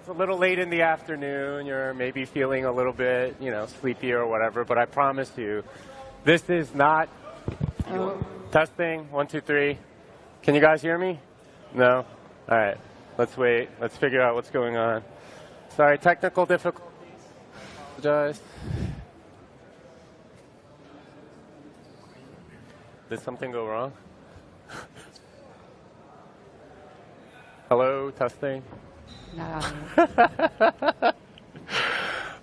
it's a little late in the afternoon. You're maybe feeling a little bit, sleepy or whatever. But I promise you, this is not. Testing. 1, 2, 3. Can you guys hear me? No. All right. Let's wait. Let's figure out what's going on. Sorry, technical difficulties. Apologize. Did something go wrong? Hello, testing. No.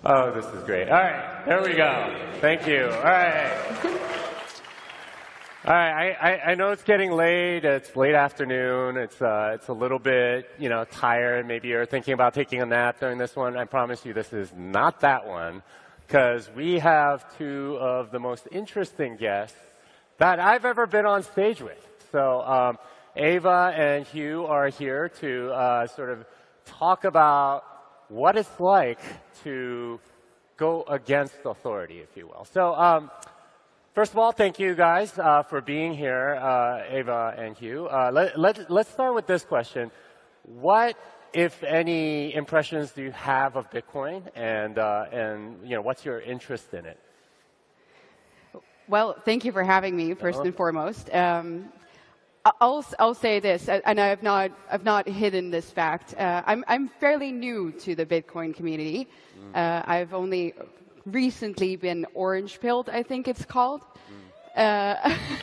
Oh, this is great. All right, there we go. Thank you. All right. All right, I know it's getting late. It's late afternoon. It's a little bit, tired. Maybe you're thinking about taking a nap during this one. I promise you this is not that one, because we have two of the most interesting guests that I've ever been on stage with. So Eva and Hugh are here to sort of talk about what it's like to go against authority, if you will. So first of all, thank you guys for being here, Eva and Hugh. Let's start with this question. What, if any, impressions do you have of Bitcoin, and what's your interest in it? Well, thank you for having me, first and foremost. I'll say this, and I've not hidden this fact. I'm fairly new to the Bitcoin community. I've only recently been orange-pilled, I think it's called. And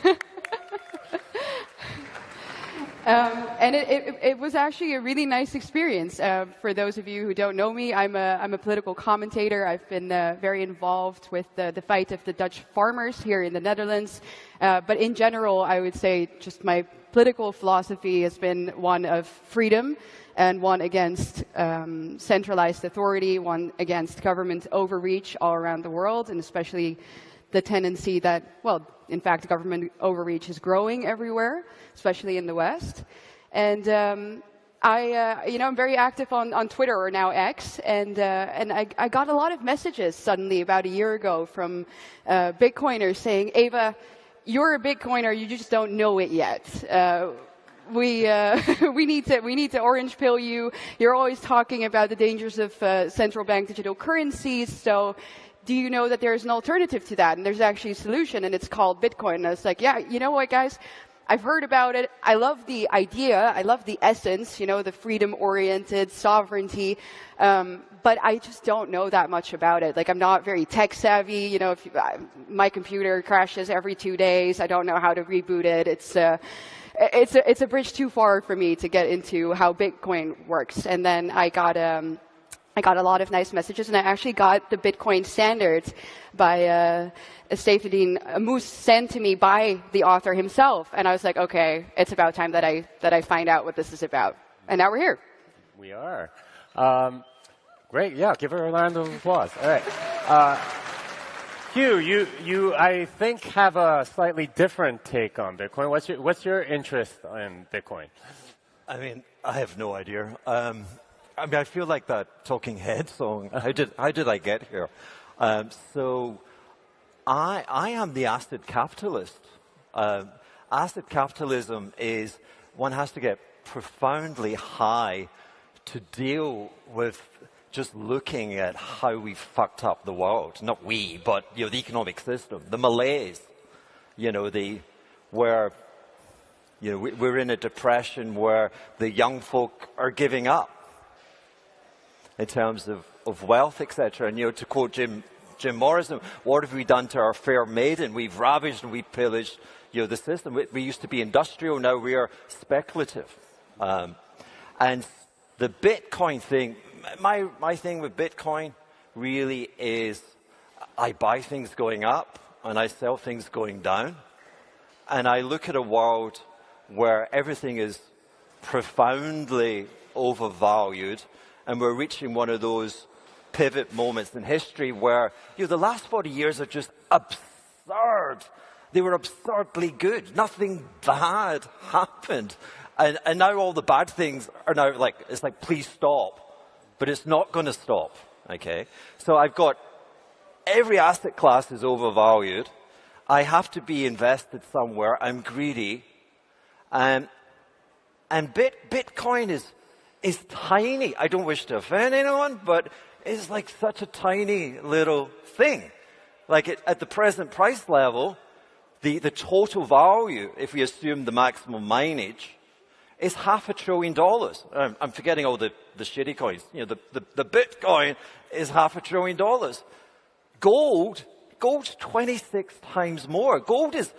it was actually a really nice experience. For those of you who don't know me, I'm a political commentator. I've been very involved with the fight of the Dutch farmers here in the Netherlands. But in general, I would say just my political philosophy has been one of freedom and one against centralized authority, one against government overreach all around the world, and especially the tendency that, well, in fact, government overreach is growing everywhere, especially in the West. And I'm very active on Twitter, or now X, and I got a lot of messages suddenly about a year ago from Bitcoiners saying, Eva, you're a Bitcoiner, you just don't know it yet. We need to orange pill you. You're always talking about the dangers of central bank digital currencies. So do you know that there's an alternative to that? And there's actually a solution, and it's called Bitcoin. And I was like, yeah, you know what, guys? I've heard about it. I love the idea. I love the essence, the freedom-oriented sovereignty. But I just don't know that much about it. Like, I'm not very tech-savvy. My computer crashes every 2 days. I don't know how to reboot it. It's a bridge too far for me to get into how Bitcoin works. And then I got a lot of nice messages, and I actually got the Bitcoin standard by Stefan Moose sent to me by the author himself. And I was like, okay, it's about time that I find out what this is about. And now we're here. We are. Great. Yeah, give her a round of applause. All right. Hugh, you I think have a slightly different take on Bitcoin. What's your interest in Bitcoin? I mean, I have no idea. I feel like that Talking Head song. How did I get here? So I am the asset capitalist. Asset capitalism is one has to get profoundly high to deal with just looking at how we fucked up the world. Not we, but the economic system, the malaise. Where we're in a depression where the young folk are giving up in terms of wealth, etc. And to quote Jim Morrison, what have we done to our fair maiden? We've ravaged and we've pillaged the system. We used to be industrial, now we are speculative. And the Bitcoin thing, my thing with Bitcoin really is I buy things going up and I sell things going down. And I look at a world where everything is profoundly overvalued, and we're reaching one of those pivot moments in history where the last 40 years are just absurd. They were absurdly good. Nothing bad happened. And now all the bad things are now it's like, please stop. But it's not going to stop, okay? So I've got every asset class is overvalued. I have to be invested somewhere. I'm greedy. And Bitcoin is tiny. I don't wish to offend anyone, but it's like such a tiny little thing. Like at the present price level, the total value, if we assume the maximum mileage, is $500 billion. I'm forgetting all the shitty coins. You know, the Bitcoin is $500 billion. Gold's 26 times more. Gold is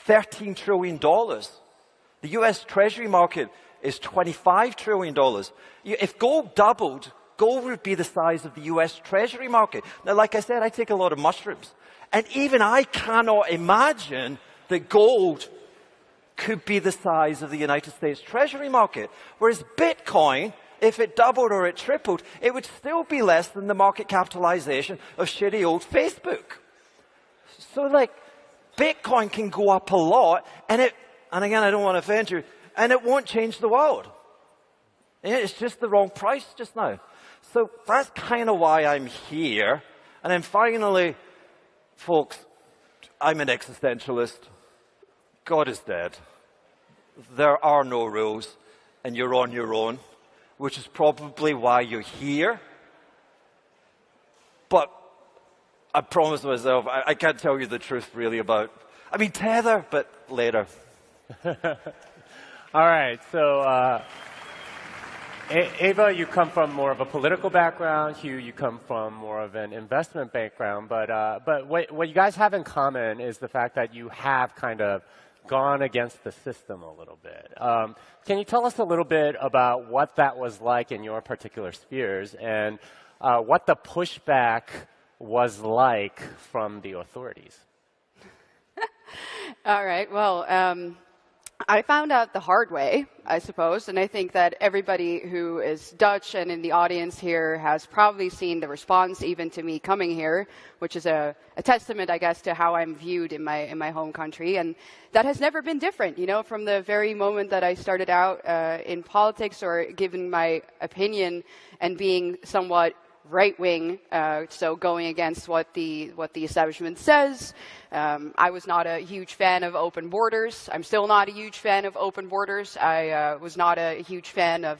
$13 trillion. The US Treasury market is $25 trillion. If gold doubled, gold would be the size of the US Treasury market. Now, like I said, I take a lot of mushrooms. And even I cannot imagine that gold could be the size of the United States Treasury market. Whereas Bitcoin, if it doubled or it tripled, it would still be less than the market capitalization of shitty old Facebook. So, like, Bitcoin can go up a lot, and again, I don't want to offend you, and it won't change the world. It's just the wrong price just now. So that's kind of why I'm here. And then finally, folks, I'm an existentialist. God is dead. There are no rules, and you're on your own, which is probably why you're here. But I promised myself I can't tell you the truth really about, I mean, Tether, but later. All right, so Eva, you come from more of a political background. Hugh, you come from more of an investment background. But what you guys have in common is the fact that you have kind of gone against the system a little bit. Can you tell us a little bit about what that was like in your particular spheres and what the pushback was like from the authorities? All right, well, I found out the hard way, I suppose, and I think that everybody who is Dutch and in the audience here has probably seen the response even to me coming here, which is a testament, I guess, to how I'm viewed in my home country. And that has never been different, you know, from the very moment that I started out in politics or giving my opinion and being somewhat right-wing, so going against what the establishment says. I was not a huge fan of open borders. I'm still not a huge fan of open borders. I was not a huge fan of,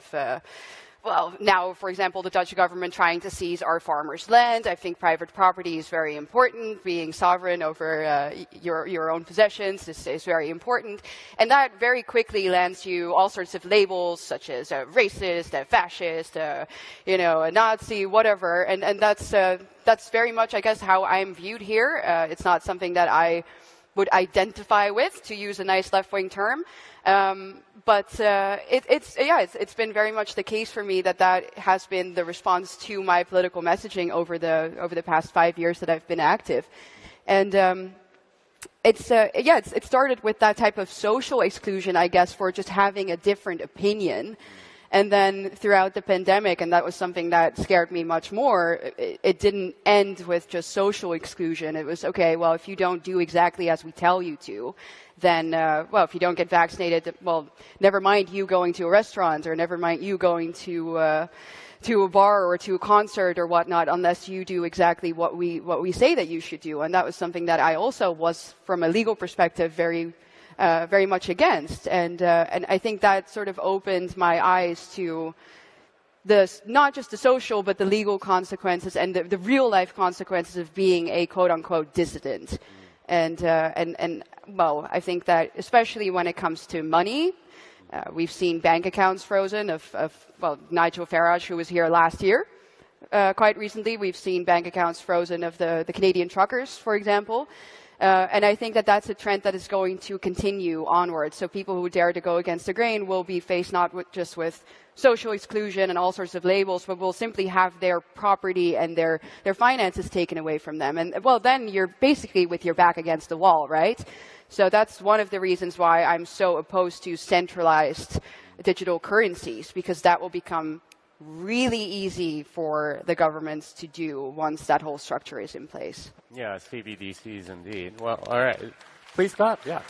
well, now, for example, the Dutch government trying to seize our farmers' land. I think private property is very important. Being sovereign over your own possessions is very important. And that very quickly lands you all sorts of labels, such as a racist, a fascist, you know, a Nazi, whatever. And that's very much, I guess, how I'm viewed here. It's not something that I would identify with, to use a nice left-wing term. But it's been very much the case for me that has been the response to my political messaging over the past 5 years that I've been active. And it started with that type of social exclusion, I guess, for just having a different opinion. And then throughout the pandemic, and that was something that scared me much more, it didn't end with just social exclusion. It was, okay, well, if you don't do exactly as we tell you to, then, well, if you don't get vaccinated, well, never mind you going to a restaurant, or never mind you going to a bar or to a concert or whatnot, unless you do exactly what we say that you should do. And that was something that I also was, from a legal perspective, very much against. And I think that sort of opened my eyes to not just the social, but the legal consequences and the real life consequences of being a quote unquote dissident. And well, I think that especially when it comes to money, we've seen bank accounts frozen well, Nigel Farage, who was here last year. Quite recently, we've seen bank accounts frozen of the Canadian truckers, for example. And I think that that's a trend that is going to continue onwards. So people who dare to go against the grain will be faced not just with social exclusion and all sorts of labels, but will simply have their property and their finances taken away from them. And, well, then you're basically with your back against the wall, right? So that's one of the reasons why I'm so opposed to centralized digital currencies, because that will become really easy for the governments to do once that whole structure is in place. Yeah, CBDCs indeed. Well, all right. Please stop. Yeah.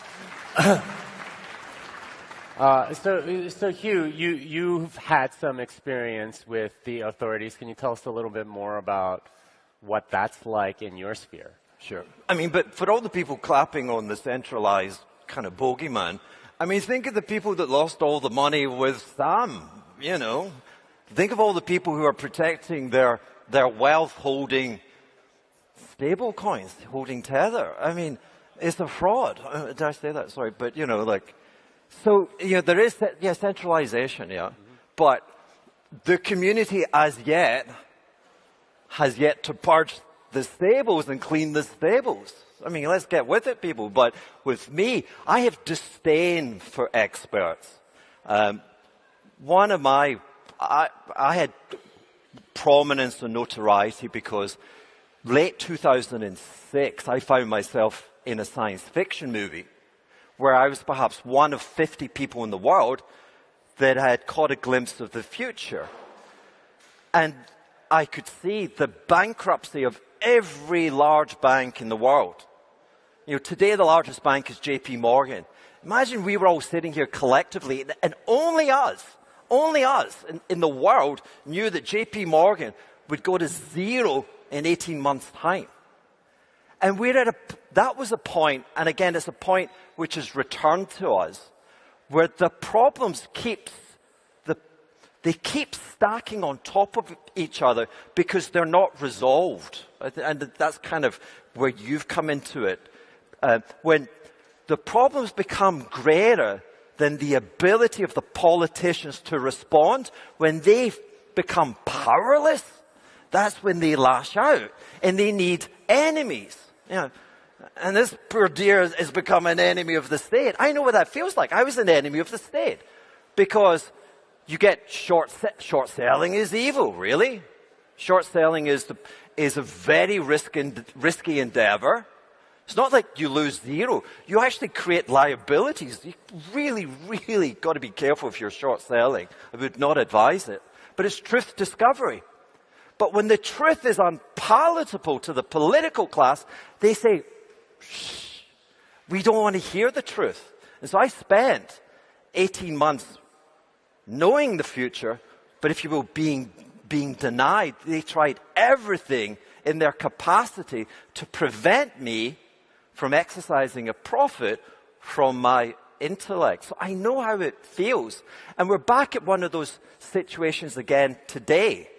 So Hugh, you've had some experience with the authorities. Can you tell us a little bit more about what that's like in your sphere? Sure. I mean, but for all the people clapping on the centralized kind of bogeyman, I mean, think of the people that lost all the money with Sam, you know. Think of all the people who are protecting their wealth holding stable coins, holding Tether. I mean, it's a fraud. Did I say that? Sorry. But, so, there is, centralization, But the community as yet has yet to purge the stables and clean the stables. I mean, let's get with it, people. But with me, I have disdain for experts. I had prominence and notoriety because late 2006, I found myself in a science fiction movie where I was perhaps one of 50 people in the world that had caught a glimpse of the future. And I could see the bankruptcy of every large bank in the world. Today the largest bank is JP Morgan. Imagine we were all sitting here collectively, and only us in the world knew that JP Morgan would go to zero in 18 months' time. And that was a point, and again, it's a point which is returned to us, where the problems keep stacking on top of each other because they're not resolved. And that's kind of where you've come into it. When the problems become greater than the ability of the politicians to respond, when they become powerless, that's when they lash out. And they need enemies. And this poor dear has become an enemy of the state. I know what that feels like. I was an enemy of the state. Because you get short selling is evil, really. Short selling is a very risky endeavor. It's not like you lose zero. You actually create liabilities. You really, really got to be careful if you're short selling. I would not advise it. But it's truth discovery. But when the truth is unpalatable to the political class, they say, shh, we don't want to hear the truth. And so I spent 18 months knowing the future, but if you will, being denied. They tried everything in their capacity to prevent me from exercising a profit from my intellect. So I know how it feels. And we're back at one of those situations again today.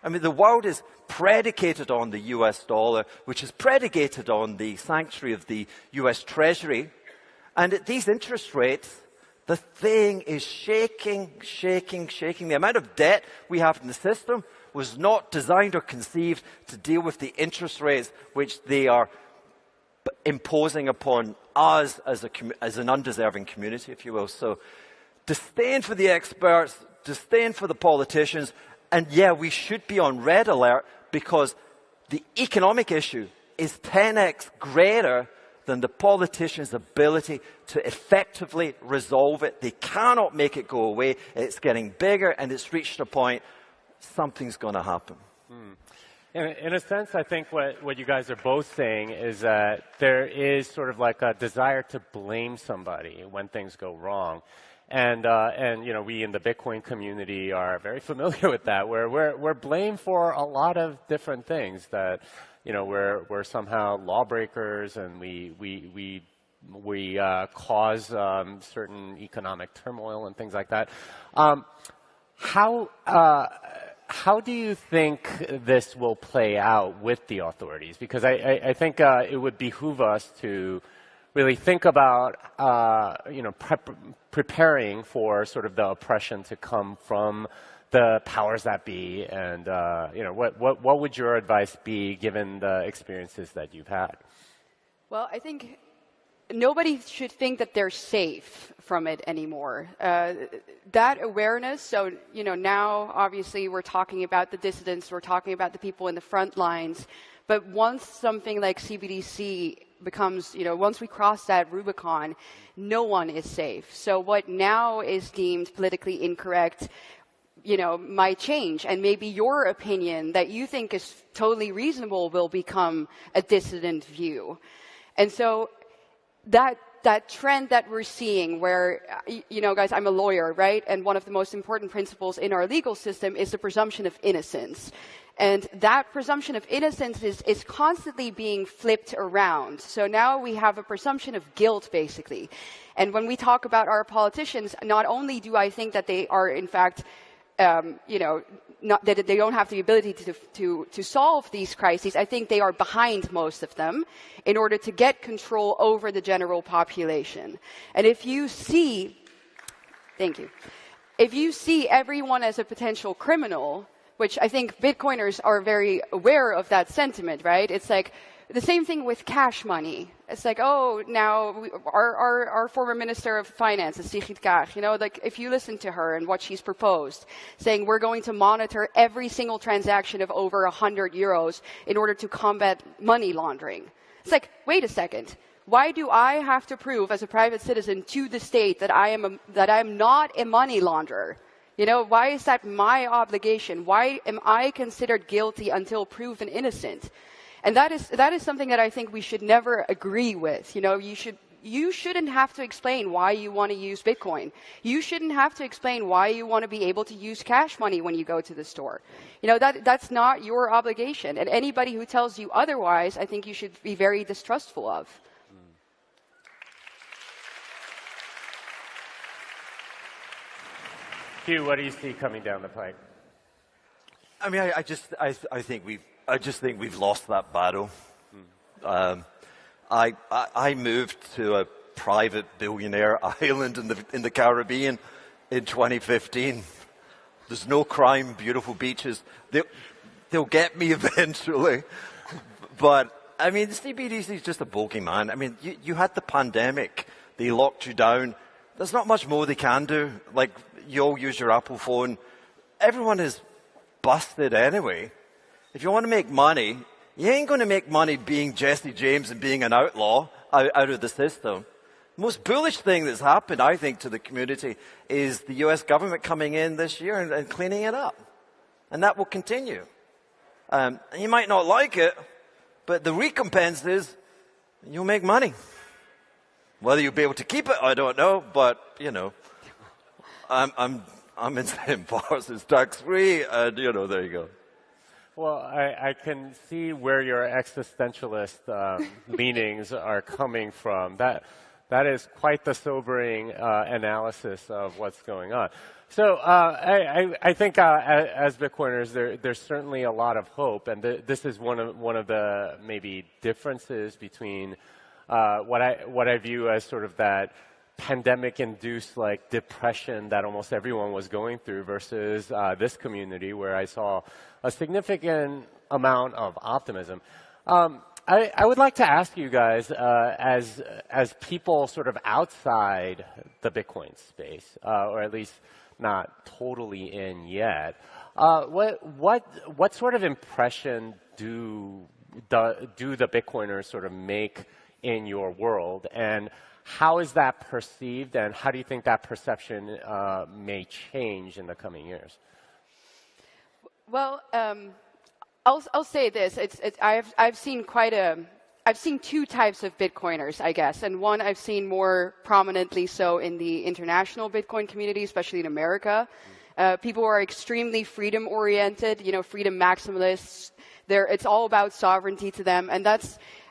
I mean, the world is predicated on the US dollar, which is predicated on the sanctuary of the US Treasury. And at these interest rates, the thing is shaking. The amount of debt we have in the system was not designed or conceived to deal with the interest rates which they are imposing upon us as an undeserving community, if you will. So disdain for the experts, disdain for the politicians, and we should be on red alert because the economic issue is 10x greater than the politicians' ability to effectively resolve it. They cannot make it go away. It's getting bigger, and it's reached a point, something's going to happen. In a sense, I think what you guys are both saying is that there is sort of like a desire to blame somebody when things go wrong. And we in the Bitcoin community are very familiar with that, where we're blamed for a lot of different things that, we're somehow lawbreakers and we cause certain economic turmoil and things like that. How do you think this will play out with the authorities? Because I think it would behoove us to really think about, preparing for sort of the oppression to come from the powers that be, and what would your advice be given the experiences that you've had? Well, I think nobody should think that they're safe from it anymore. That awareness, so, now obviously we're talking about the dissidents, we're talking about the people in the front lines, but once something like CBDC becomes, once we cross that Rubicon, no one is safe. So what now is deemed politically incorrect, might change. And maybe your opinion that you think is totally reasonable will become a dissident view. And so that trend that we're seeing where, guys, I'm a lawyer, right? And one of the most important principles in our legal system is the presumption of innocence. And that presumption of innocence is constantly being flipped around. So now we have a presumption of guilt, basically. And when we talk about our politicians, not only do I think that they are, in fact, not that they don't have the ability to solve these crises. I think they are behind most of them in order to get control over the general population. And if you see, thank you, if you see everyone as a potential criminal, which I think Bitcoiners are very aware of that sentiment, right? It's like the same thing with cash money. It's like, oh, now our former Minister of Finance, Sigrid Kaag, like if you listen to her and what she's proposed, saying we're going to monitor every single transaction of over 100 euros in order to combat money laundering. It's like, wait a second. Why do I have to prove as a private citizen to the state that I am not a money launderer? Why is that my obligation? Why am I considered guilty until proven innocent? And that is something that I think we should never agree with. You shouldn't have to explain why you want to use Bitcoin. You shouldn't have to explain why you want to be able to use cash money when you go to the store. That's not your obligation. And anybody who tells you otherwise, I think you should be very distrustful of. Hugh, what do you see coming down the pike? I mean, I just think we've lost that battle. I moved to a private billionaire island in the Caribbean in 2015. There's no crime, beautiful beaches. They'll get me eventually. But I mean, the CBDC is just a bogeyman. I mean, you had the pandemic. They locked you down. There's not much more they can do. Like, you all use your Apple phone. Everyone is busted anyway. If you want to make money, you ain't going to make money being Jesse James and being an outlaw out of the system. The most bullish thing that's happened, I think, to the community is the US government coming in this year and cleaning it up. And that will continue. And you might not like it, but the recompense is you'll make money. Whether you'll be able to keep it, I don't know, but, I'm in St. Paul's, it's tax-free, and, there you go. Well, I can see where your existentialist leanings are coming from. That is quite the sobering analysis of what's going on. So I think as Bitcoiners, there's certainly a lot of hope, and this is one of the maybe differences between what I view as sort of that pandemic-induced like depression that almost everyone was going through versus this community where I saw a significant amount of optimism. I would like to ask you guys, as people sort of outside the Bitcoin space, or at least not totally in yet, what sort of impression do the Bitcoiners sort of make in your world, and how is that perceived, and how do you think that perception may change in the coming years? Well, I'll say this: I've seen two types of Bitcoiners, I guess, and one I've seen more prominently so in the international Bitcoin community, especially in America. People who are extremely freedom-oriented, freedom maximalists. It's all about sovereignty to them, and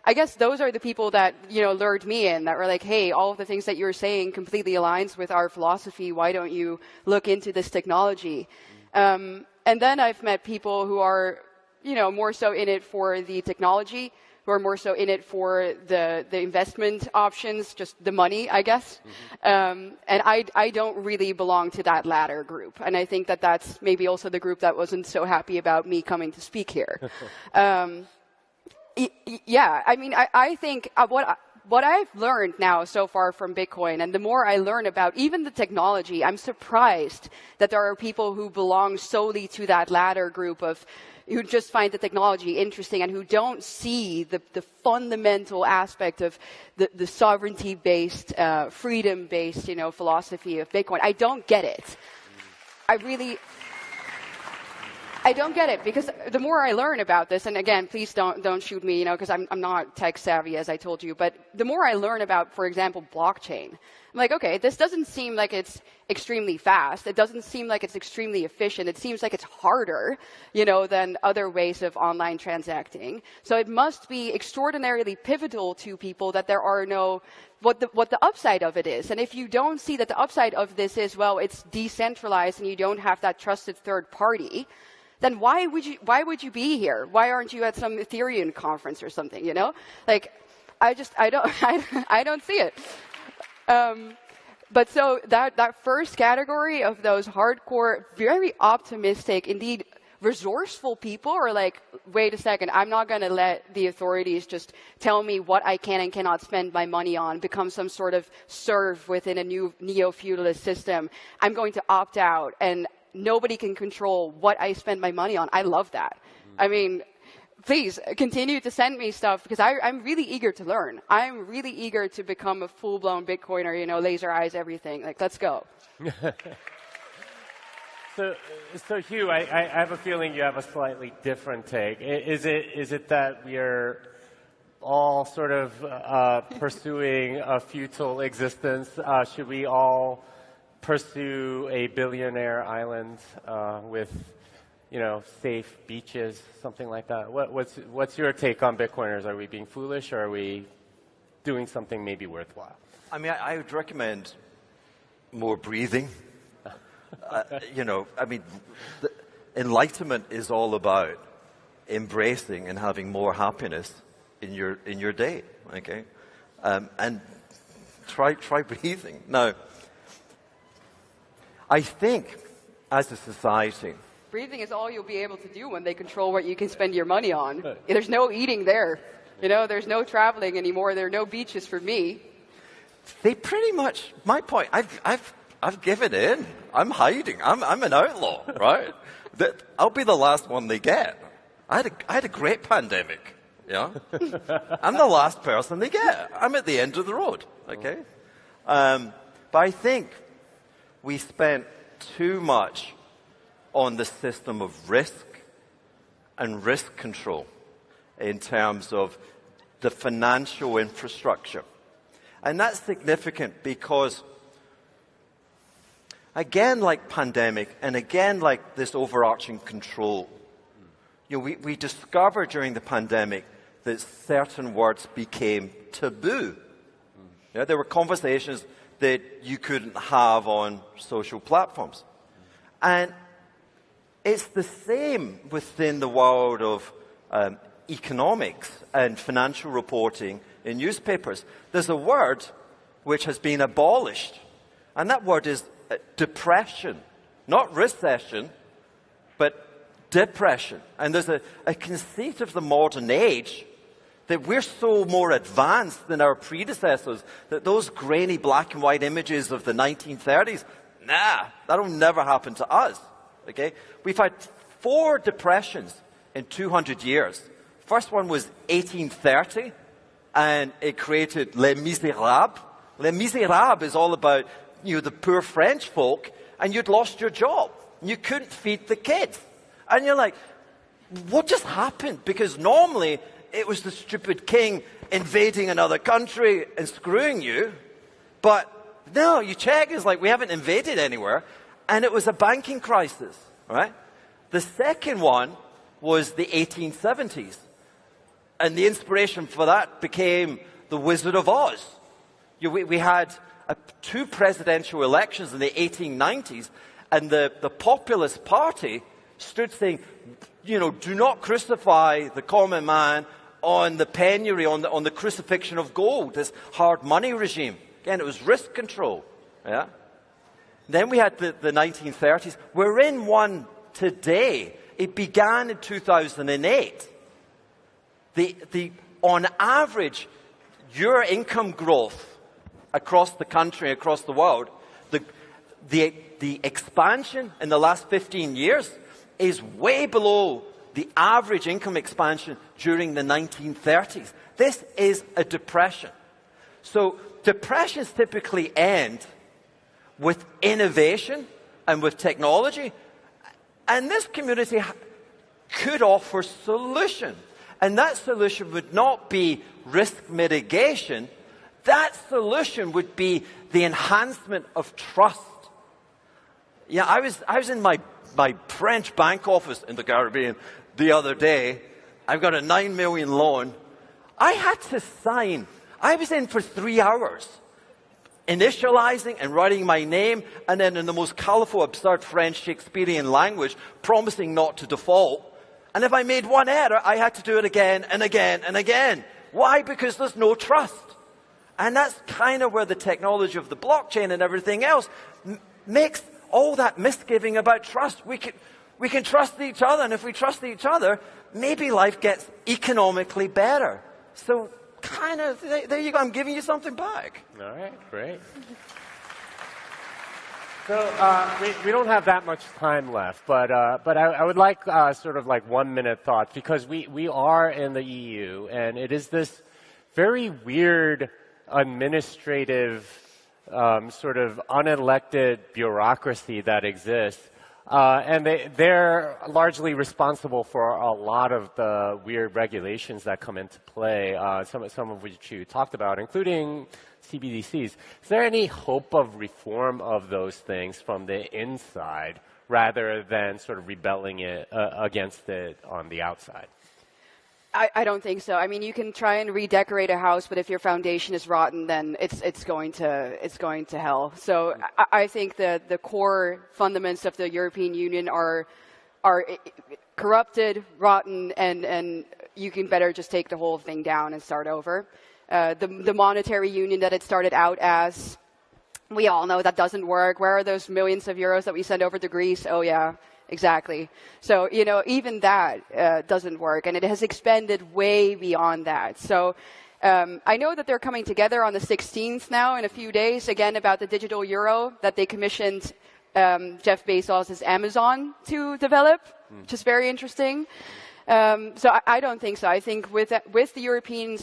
I guess those are the people that, lured me in, that were like, hey, all of the things that you're saying completely aligns with our philosophy. Why don't you look into this technology? And then I've met people who are, more so in it for the technology, who are more so in it for the investment options, just the money, I guess. And I don't really belong to that latter group. And I think that that's maybe also the group that wasn't so happy about me coming to speak here. Yeah, I mean, I think what I've learned now so far from Bitcoin, and the more I learn about even the technology, I'm surprised that there are people who belong solely to that latter group who just find the technology interesting and who don't see the fundamental aspect of the sovereignty-based, freedom-based, philosophy of Bitcoin. I don't get it. I don't get it, because the more I learn about this, and again, please don't shoot me, because I'm not tech savvy, as I told you, but the more I learn about, for example, blockchain, I'm like, okay, this doesn't seem like it's extremely fast. It doesn't seem like it's extremely efficient. It seems like it's harder, than other ways of online transacting. So it must be extraordinarily pivotal to people that there are what the upside of it is. And if you don't see that the upside of this is, well, it's decentralized and you don't have that trusted third party, then why would you be here? Why aren't you at some Ethereum conference or something, Like, I don't see it. But so that first category of those hardcore, very optimistic, indeed resourceful people are like, wait a second, I'm not going to let the authorities just tell me what I can and cannot spend my money on, become some sort of serf within a new neo-feudalist system. I'm going to opt out, and nobody can control what I spend my money on. I love that. I mean, please continue to send me stuff, because I'm really eager to learn. I'm really eager to become a full-blown Bitcoiner, laser eyes, everything. Like, let's go. So Hugh, I have a feeling you have a slightly different take. Is it that we are all sort of pursuing a futile existence? Should we all pursue a billionaire island with, safe beaches, something like that? What's your take on Bitcoiners? Are we being foolish, or are we doing something maybe worthwhile? I mean, I would recommend more breathing. Enlightenment is all about embracing and having more happiness in your day. Okay, and try breathing. Now, I think as a society, breathing is all you'll be able to do when they control what you can spend your money on. There's no eating there. There's no traveling anymore. There are no beaches for me. They pretty much, my point, I've given in. I'm hiding. I'm an outlaw, right? I'll be the last one they get. I had a great pandemic. Yeah, I'm the last person they get. I'm at the end of the road. Okay, but I think we spent too much on the system of risk and risk control in terms of the financial infrastructure, and that's significant because, again, like pandemic, and again, like this overarching control, we discovered during the pandemic that certain words became taboo. There were conversations that you couldn't have on social platforms. And it's the same within the world of economics and financial reporting in newspapers. There's a word which has been abolished, and that word is depression, not recession, but depression. And there's a conceit of the modern age that we're so more advanced than our predecessors that those grainy black and white images of the 1930s, that'll never happen to us. Okay? We've had 4 depressions in 200 years. First one was 1830, and it created Les Miserables. Les Miserables is all about the poor French folk, and you'd lost your job. You couldn't feed the kids. And you're like, what just happened? Because normally it was the stupid king invading another country and screwing you. But no, you check, it's like we haven't invaded anywhere. And it was a banking crisis, right? The second one was the 1870s. And the inspiration for that became The Wizard of Oz. We had 2 presidential elections in the 1890s, and the Populist Party stood saying, do not crucify the common man on the penury, on the crucifixion of gold, this hard money regime. Again, it was risk control. Yeah. Then we had the 1930s. We're in one today. It began in 2008. On average, your income growth across the country, across the world, the expansion in the last 15 years is way below the average income expansion during the 1930s. This is a depression. So depressions typically end with innovation and with technology. And this community could offer solution. And that solution would not be risk mitigation. That solution would be the enhancement of trust. Yeah, I was in my French bank office in the Caribbean the other day. I've got a 9 million loan. I had to sign. I was in for 3 hours, initializing and writing my name, and then in the most colourful, absurd French Shakespearean language, promising not to default. And if I made one error, I had to do it again and again and again. Why? Because there's no trust. And that's kind of where the technology of the blockchain and everything else makes all that misgiving about trust. We can trust each other, and if we trust each other, maybe life gets economically better. So kind of, there you go, I'm giving you something back. All right, great. So we don't have that much time left, but I would like sort of like 1 minute thoughts, because we are in the EU, and it is this very weird administrative sort of unelected bureaucracy that exists. And they're largely responsible for a lot of the weird regulations that come into play, some of which you talked about, including CBDCs. Is there any hope of reform of those things from the inside rather than sort of rebelling against it on the outside? I don't think so. I mean, you can try and redecorate a house, but if your foundation is rotten, then it's going to hell. So I think that the core fundamentals of the European Union are corrupted, rotten, and you can better just take the whole thing down and start over. The monetary union that it started out as, we all know that doesn't work. Where are those millions of euros that we send over to Greece? Oh yeah. Exactly. So, even that doesn't work, and it has expanded way beyond that. So I know that they're coming together on the 16th now in a few days, again, about the digital euro that they commissioned Jeff Bezos' Amazon to develop, which is very interesting. So I don't think so. I think with the European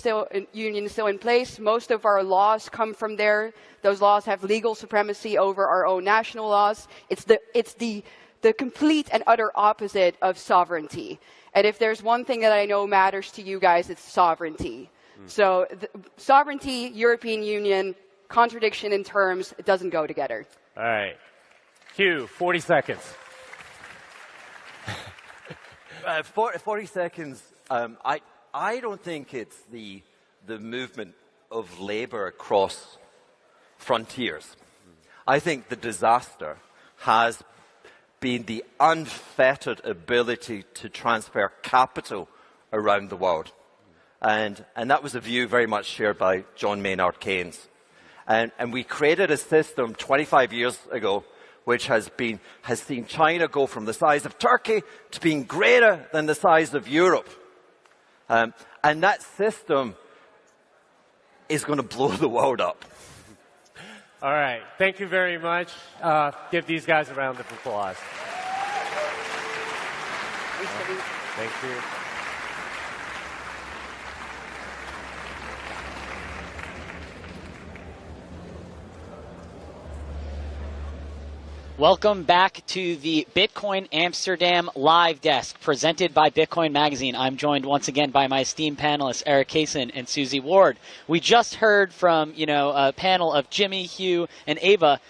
Union still in place, most of our laws come from there. Those laws have legal supremacy over our own national laws. It's the complete and utter opposite of sovereignty. And if there's one thing that I know matters to you guys, it's sovereignty. So sovereignty, European Union, contradiction in terms, it doesn't go together. All right. Hugh, 40 seconds. 40 seconds. I don't think it's the movement of labor across frontiers. I think the disaster has been the unfettered ability to transfer capital around the world. And that was a view very much shared by John Maynard Keynes. And we created a system 25 years ago which has seen China go from the size of Turkey to being greater than the size of Europe. And that system is going to blow the world up. All right. Thank you very much. Give these guys a round of applause. Thank you. Welcome back to the Bitcoin Amsterdam live desk presented by Bitcoin Magazine. I'm joined once again by my esteemed panelists, Eric Kaysen and Susie Ward. We just heard from, a panel of Jimmy, Hugh, and Eva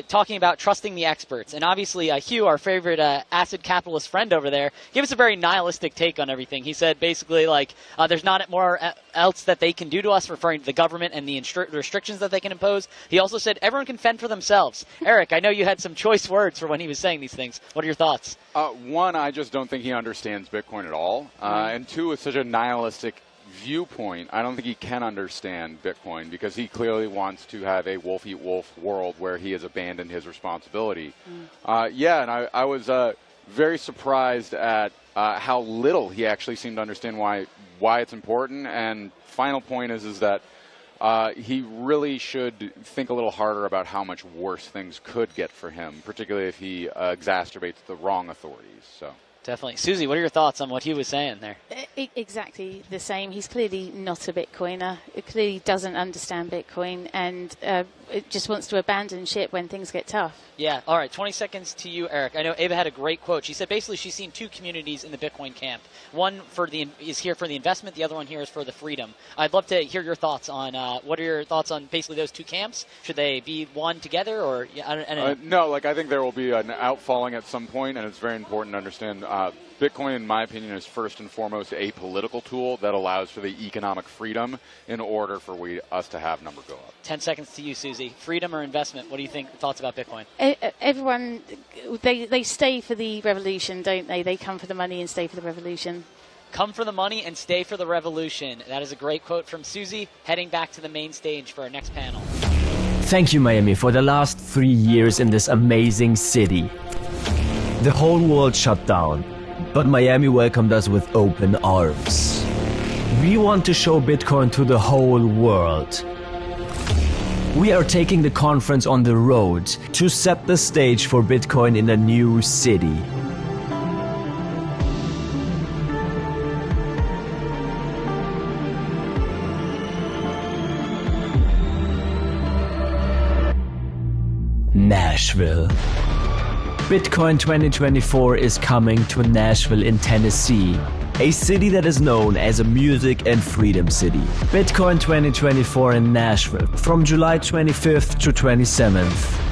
talking about trusting the experts. And obviously, Hugh, our favorite acid capitalist friend over there, gave us a very nihilistic take on everything. He said basically, there's not more else that they can do to us, referring to the government and the restrictions that they can impose. He also said everyone can fend for themselves. Eric, I know you had some choice words for when he was saying these things. What are your thoughts? One, I just don't think he understands Bitcoin at all. And two, with such a nihilistic viewpoint, I don't think he can understand Bitcoin because he clearly wants to have a wolf-eat-wolf world where he has abandoned his responsibility. And I was very surprised at how little he actually seemed to understand why it's important. And final point is that he really should think a little harder about how much worse things could get for him, particularly if he exacerbates the wrong authorities. So definitely. Susie, what are your thoughts on what he was saying there? Exactly the same. He's clearly not a Bitcoiner. He clearly doesn't understand Bitcoin, and it just wants to abandon ship when things get tough. Yeah. All right. 20 seconds to you, Eric. I know Eva had a great quote. She said basically she's seen two communities in the Bitcoin camp. One is here for the investment. The other one here is for the freedom. I'd love to hear your thoughts on what are your thoughts on basically those two camps? Should they be one together, or I don't know. No, I think there will be an outfalling at some point, and it's very important to understand. Bitcoin, in my opinion, is first and foremost a political tool that allows for the economic freedom in order for us to have number go up. 10 seconds to you, Susie. Freedom or investment? What do you think? Thoughts about Bitcoin? Everyone, they stay for the revolution, don't they? They come for the money and stay for the revolution. Come for the money and stay for the revolution. That is a great quote from Susie. Heading back to the main stage for our next panel. Thank you, Miami, for the last 3 years in this amazing city. The whole world shut down, but Miami welcomed us with open arms. We want to show Bitcoin to the whole world. We are taking the conference on the road to set the stage for Bitcoin in a new city. Nashville. Bitcoin 2024 is coming to Nashville in Tennessee, a city that is known as a music and freedom city. Bitcoin 2024 in Nashville from July 25th to 27th.